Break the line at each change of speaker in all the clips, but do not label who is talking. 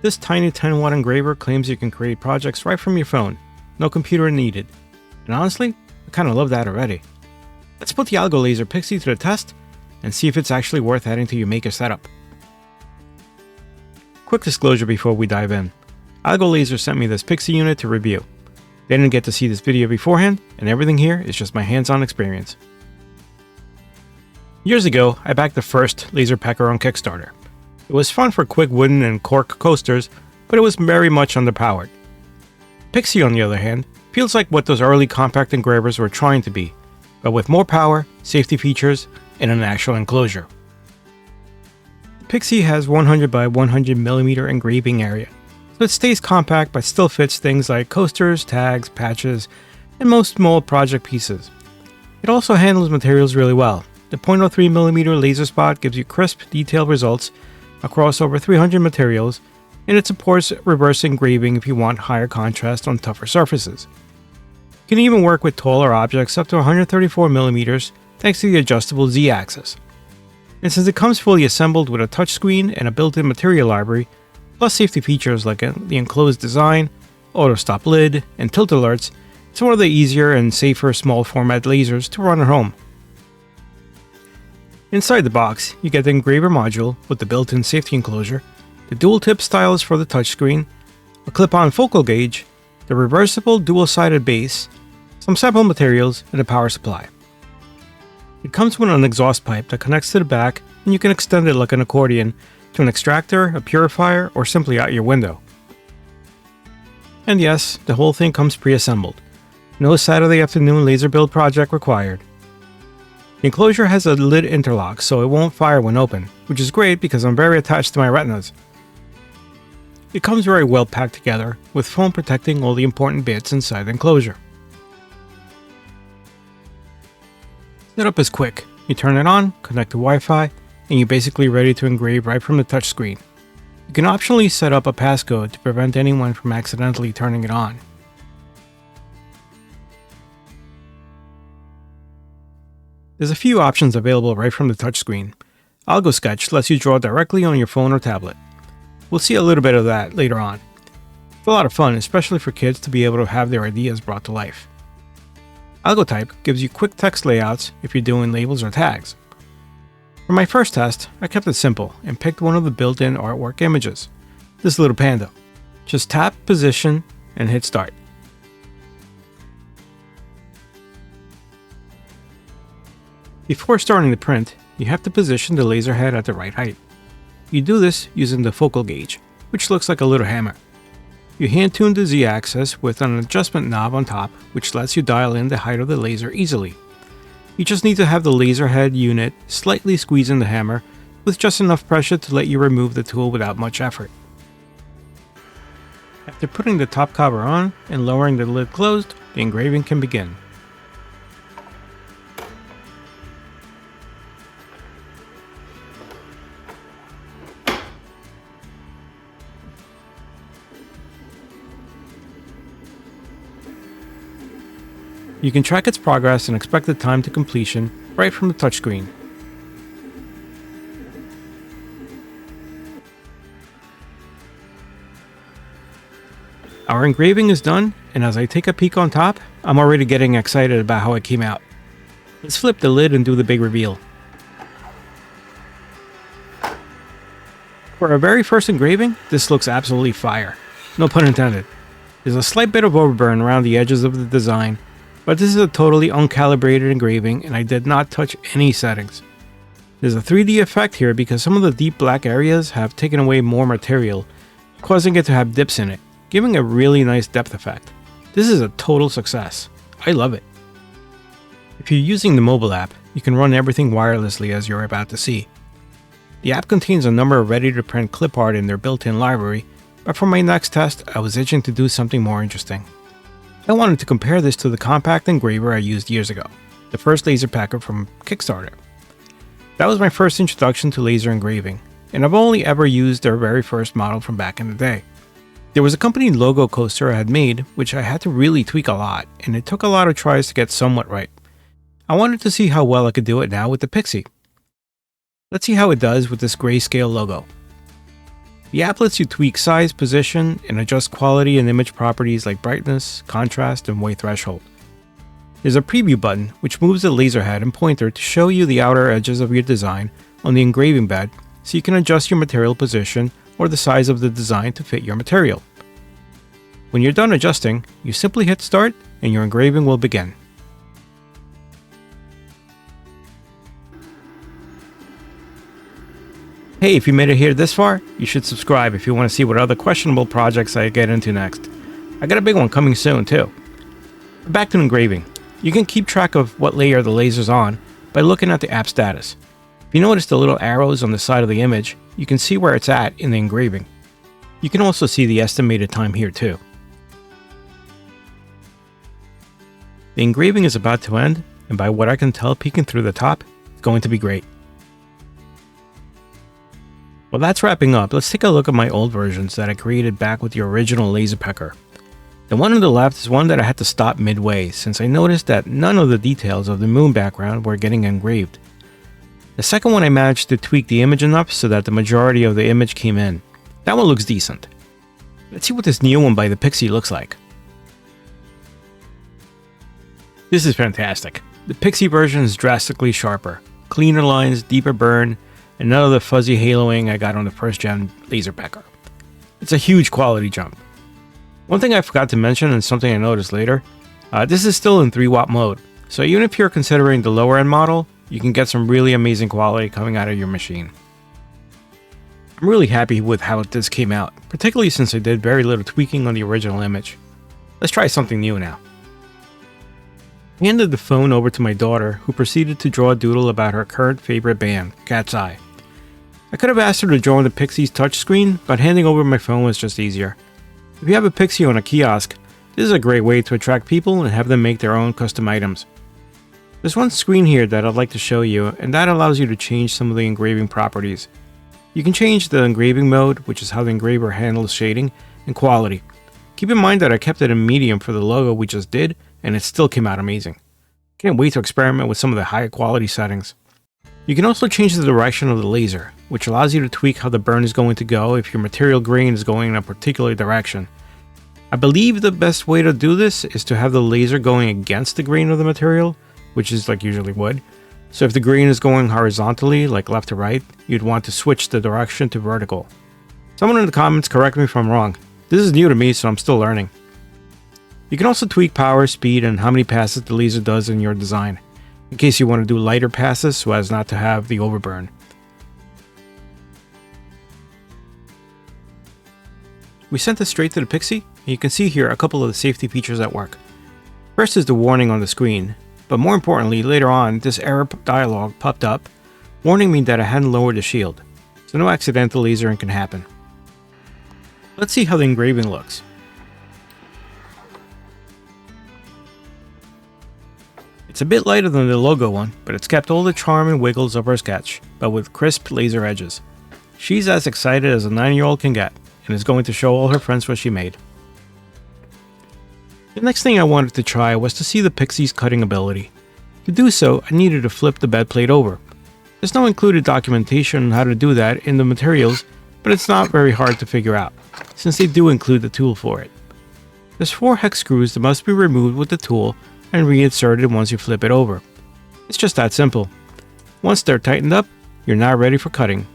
This tiny 10-watt engraver claims you can create projects right from your phone, no computer needed. And honestly, I kinda love that already. Let's put the AlgoLaser Pixi to the test and see if it's actually worth adding to your maker setup. Quick disclosure before we dive in. AlgoLaser sent me this Pixi unit to review. They didn't get to see this video beforehand, and everything here is just my hands-on experience. Years ago, I backed the first LaserPecker on Kickstarter. It was fun for quick wooden and cork coasters, but it was very much underpowered. Pixi, on the other hand, feels like what those early compact engravers were trying to be, but with more power, safety features, and an actual enclosure. Pixi has 100 by 100 millimeter engraving area, so it stays compact but still fits things like coasters, tags, patches, and most small project pieces. It also handles materials really well. The 0.03mm laser spot gives you crisp, detailed results across over 300 materials, and it supports reverse engraving if you want higher contrast on tougher surfaces. You can even work with taller objects up to 134mm thanks to the adjustable Z-axis. And since it comes fully assembled with a touchscreen and a built-in material library, plus safety features like the enclosed design, auto-stop lid, and tilt alerts, it's one of the easier and safer small format lasers to run at home. Inside the box, you get the engraver module with the built-in safety enclosure, the dual-tip stylus for the touchscreen, a clip-on focal gauge, the reversible dual-sided base, some sample materials, and a power supply. It comes with an exhaust pipe that connects to the back, and you can extend it like an accordion to an extractor, a purifier, or simply out your window. And yes, the whole thing comes pre-assembled. No Saturday afternoon laser build project required. The enclosure has a lid interlock so it won't fire when open, which is great because I'm very attached to my retinas. It comes very well packed together, with foam protecting all the important bits inside the enclosure. Setup is quick. You turn it on, connect to Wi-Fi, and you're basically ready to engrave right from the touchscreen. You can optionally set up a passcode to prevent anyone from accidentally turning it on. There's a few options available right from the touchscreen. AlgoSketch lets you draw directly on your phone or tablet. We'll see a little bit of that later on. It's a lot of fun, especially for kids to be able to have their ideas brought to life. AlgoType gives you quick text layouts if you're doing labels or tags. For my first test, I kept it simple and picked one of the built-in artwork images, this little panda. Just tap, position, and hit start. Before starting the print, you have to position the laser head at the right height. You do this using the focal gauge, which looks like a little hammer. You hand tune the Z-axis with an adjustment knob on top, which lets you dial in the height of the laser easily. You just need to have the laser head unit slightly squeeze in the hammer with just enough pressure to let you remove the tool without much effort. After putting the top cover on and lowering the lid closed, the engraving can begin. You can track its progress and expected time to completion right from the touchscreen. Our engraving is done, and as I take a peek on top, I'm already getting excited about how it came out. Let's flip the lid and do the big reveal. For our very first engraving, this looks absolutely fire. No pun intended. There's a slight bit of overburn around the edges of the design, but this is a totally uncalibrated engraving and I did not touch any settings. There's a 3D effect here because some of the deep black areas have taken away more material, causing it to have dips in it, giving a really nice depth effect. This is a total success. I love it. If you're using the mobile app, you can run everything wirelessly as you're about to see. The app contains a number of ready-to-print clip art in their built-in library, but for my next test, I was itching to do something more interesting. I wanted to compare this to the compact engraver I used years ago, the first LaserPecker from Kickstarter. That was my first introduction to laser engraving, and I've only ever used their very first model from back in the day. There was a company logo coaster I had made, which I had to really tweak a lot, and it took a lot of tries to get somewhat right. I wanted to see how well I could do it now with the Pixi. Let's see how it does with this grayscale logo. The app lets you tweak size, position, and adjust quality and image properties like brightness, contrast, and white threshold. There's a preview button which moves the laser head and pointer to show you the outer edges of your design on the engraving bed so you can adjust your material position or the size of the design to fit your material. When you're done adjusting, you simply hit start and your engraving will begin. Hey, if you made it here this far, you should subscribe if you want to see what other questionable projects I get into next. I got a big one coming soon too. Back to engraving. You can keep track of what layer the laser's on by looking at the app status. If you notice the little arrows on the side of the image, you can see where it's at in the engraving. You can also see the estimated time here too. The engraving is about to end, and by what I can tell peeking through the top, it's going to be great. Well, that's wrapping up. Let's take a look at my old versions that I created back with the original LaserPecker. The one on the left is one that I had to stop midway since I noticed that none of the details of the moon background were getting engraved. The second one I managed to tweak the image enough so that the majority of the image came in. That one looks decent. Let's see what this new one by the Pixi looks like. This is fantastic. The Pixi version is drastically sharper, cleaner lines, deeper burn, and none of the fuzzy haloing I got on the first gen LaserPecker. It's a huge quality jump. One thing I forgot to mention and something I noticed later, this is still in 3-watt mode, so even if you're considering the lower end model, you can get some really amazing quality coming out of your machine. I'm really happy with how this came out, particularly since I did very little tweaking on the original image. Let's try something new now. I handed the phone over to my daughter, who proceeded to draw a doodle about her current favorite band, Cat's Eye. I could have asked her to draw on the Pixi's touchscreen, but handing over my phone was just easier. If you have a Pixi on a kiosk, this is a great way to attract people and have them make their own custom items. There's one screen here that I'd like to show you, and that allows you to change some of the engraving properties. You can change the engraving mode, which is how the engraver handles shading, and quality. Keep in mind that I kept it in medium for the logo we just did, and it still came out amazing. Can't wait to experiment with some of the higher quality settings. You can also change the direction of the laser, which allows you to tweak how the burn is going to go if your material grain is going in a particular direction. I believe the best way to do this is to have the laser going against the grain of the material, which is like usually wood. So if the grain is going horizontally, like left to right, you'd want to switch the direction to vertical. Someone in the comments correct me if I'm wrong. This is new to me, so I'm still learning. You can also tweak power, speed, and how many passes the laser does in your design, in case you want to do lighter passes so as not to have the overburn. We sent this straight to the Pixi, and you can see here a couple of the safety features at work. First is the warning on the screen, but more importantly, later on, this error dialog popped up, warning me that I hadn't lowered the shield, so no accidental lasering can happen. Let's see how the engraving looks. It's a bit lighter than the logo one, but it's kept all the charm and wiggles of her sketch, but with crisp laser edges. She's as excited as a 9-year-old can get, and is going to show all her friends what she made. The next thing I wanted to try was to see the Pixi's cutting ability. To do so, I needed to flip the bed plate over. There's no included documentation on how to do that in the materials, but it's not very hard to figure out, since they do include the tool for it. There's 4 hex screws that must be removed with the tool and reinserted once you flip it over. It's just that simple. Once they're tightened up, you're now ready for cutting.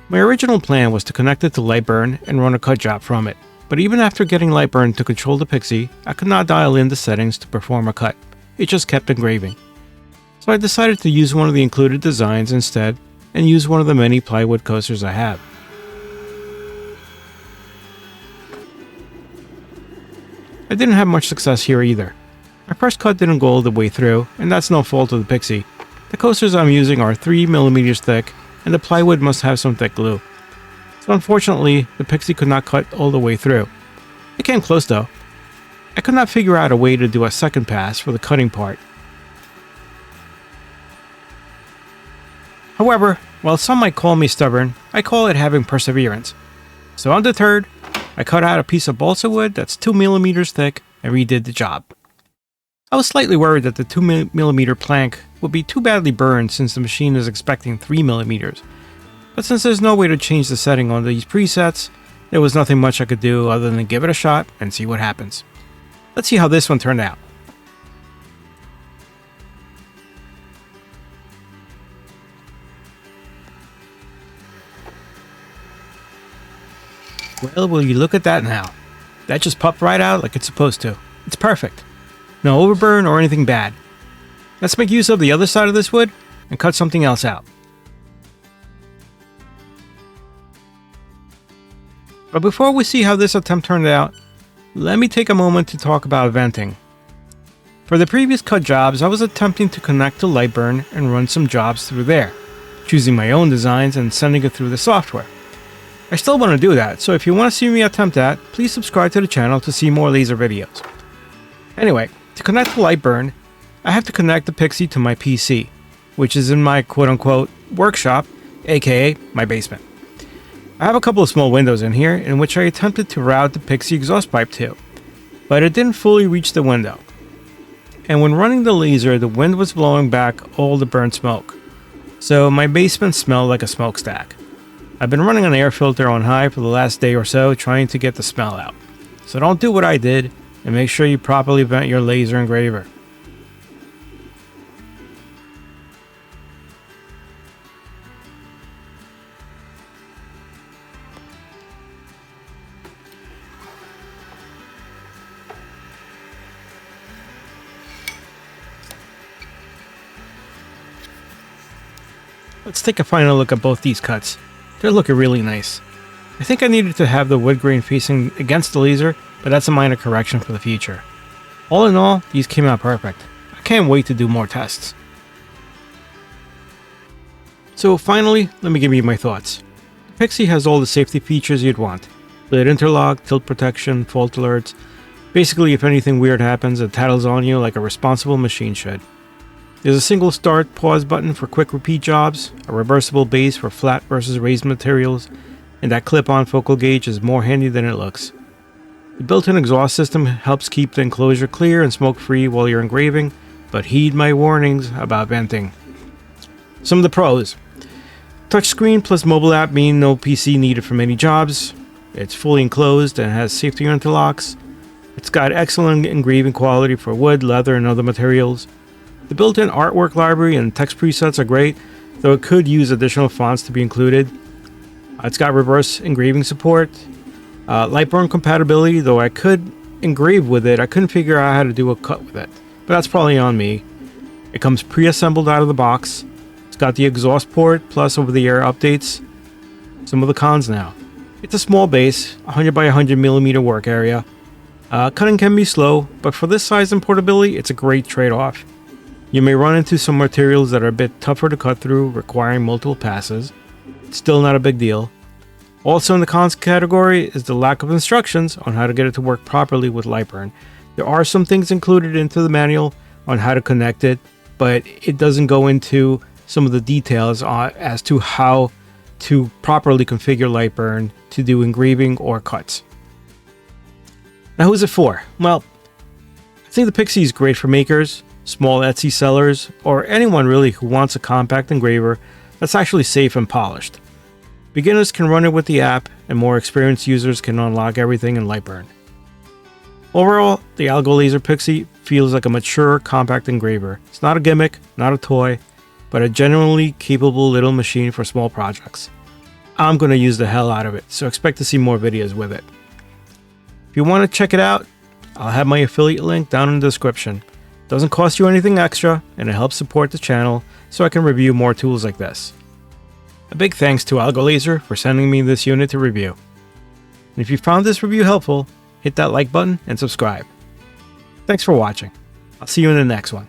My original plan was to connect it to Lightburn and run a cut job from it, but even after getting Lightburn to control the Pixi, I could not dial in the settings to perform a cut. It just kept engraving. So I decided to use one of the included designs instead and use one of the many plywood coasters I have. I didn't have much success here either. My first cut didn't go all the way through, and that's no fault of the Pixi. The coasters I'm using are 3mm thick, and the plywood must have some thick glue. So unfortunately, the Pixi could not cut all the way through. It came close though. I could not figure out a way to do a second pass for the cutting part. However, while some might call me stubborn, I call it having perseverance. So undeterred, I cut out a piece of balsa wood that's 2mm thick and redid the job. I was slightly worried that the 2mm plank would be too badly burned since the machine is expecting 3mm, But since there's no way to change the setting on these presets, there was nothing much I could do other than give it a shot and see what happens. Let's see how this one turned out. Well, will you look at that now? That just popped right out like it's supposed to. It's perfect. No overburn or anything bad. Let's make use of the other side of this wood and cut something else out. But before we see how this attempt turned out, let me take a moment to talk about venting. For the previous cut jobs, I was attempting to connect to Lightburn and run some jobs through there, choosing my own designs and sending it through the software. I still want to do that, so if you want to see me attempt that, please subscribe to the channel to see more laser videos. Anyway, to connect to Lightburn, I have to connect the Pixi to my PC, which is in my quote-unquote workshop, aka my basement. I have a couple of small windows in here in which I attempted to route the Pixi exhaust pipe to, but it didn't fully reach the window. And when running the laser, the wind was blowing back all the burnt smoke, so my basement smelled like a smokestack. I've been running an air filter on high for the last day or so trying to get the smell out. So don't do what I did and make sure you properly vent your laser engraver. Let's take a final look at both these cuts. They're looking really nice. I think I needed to have the wood grain facing against the laser, but that's a minor correction for the future. All in all, these came out perfect. I can't wait to do more tests. So finally, let me give you my thoughts. The Pixi has all the safety features you'd want. Lid interlock, tilt protection, fault alerts. Basically, if anything weird happens, it tattles on you like a responsible machine should. There's a single start pause button for quick repeat jobs, a reversible base for flat versus raised materials, and that clip-on focal gauge is more handy than it looks. The built-in exhaust system helps keep the enclosure clear and smoke-free while you're engraving, but heed my warnings about venting. Some of the pros. Touchscreen plus mobile app mean no PC needed for many jobs. It's fully enclosed and has safety interlocks. It's got excellent engraving quality for wood, leather, and other materials. The built-in artwork library and text presets are great, though it could use additional fonts to be included. It's got reverse engraving support. Lightburn compatibility, though I could engrave with it, I couldn't figure out how to do a cut with it. But that's probably on me. It comes pre-assembled out of the box. It's got the exhaust port, plus over-the-air updates. Some of the cons now. It's a small base, 100 by 100 millimeter work area. Cutting can be slow, but for this size and portability, it's a great trade-off. You may run into some materials that are a bit tougher to cut through, requiring multiple passes. It's still not a big deal. Also in the cons category is the lack of instructions on how to get it to work properly with Lightburn. There are some things included into the manual on how to connect it, but it doesn't go into some of the details as to how to properly configure Lightburn to do engraving or cuts. Now who's it for? Well, I think the Pixi is great for makers, small Etsy sellers, or anyone really who wants a compact engraver that's actually safe and polished. Beginners can run it with the app, and more experienced users can unlock everything in Lightburn. Overall, the AlgoLaser Pixi feels like a mature, compact engraver. It's not a gimmick, not a toy, but a genuinely capable little machine for small projects. I'm going to use the hell out of it, so expect to see more videos with it. If you want to check it out, I'll have my affiliate link down in the description. Doesn't cost you anything extra, and it helps support the channel so I can review more tools like this. A big thanks to AlgoLaser for sending me this unit to review. And if you found this review helpful, hit that like button and subscribe. Thanks for watching. I'll see you in the next one.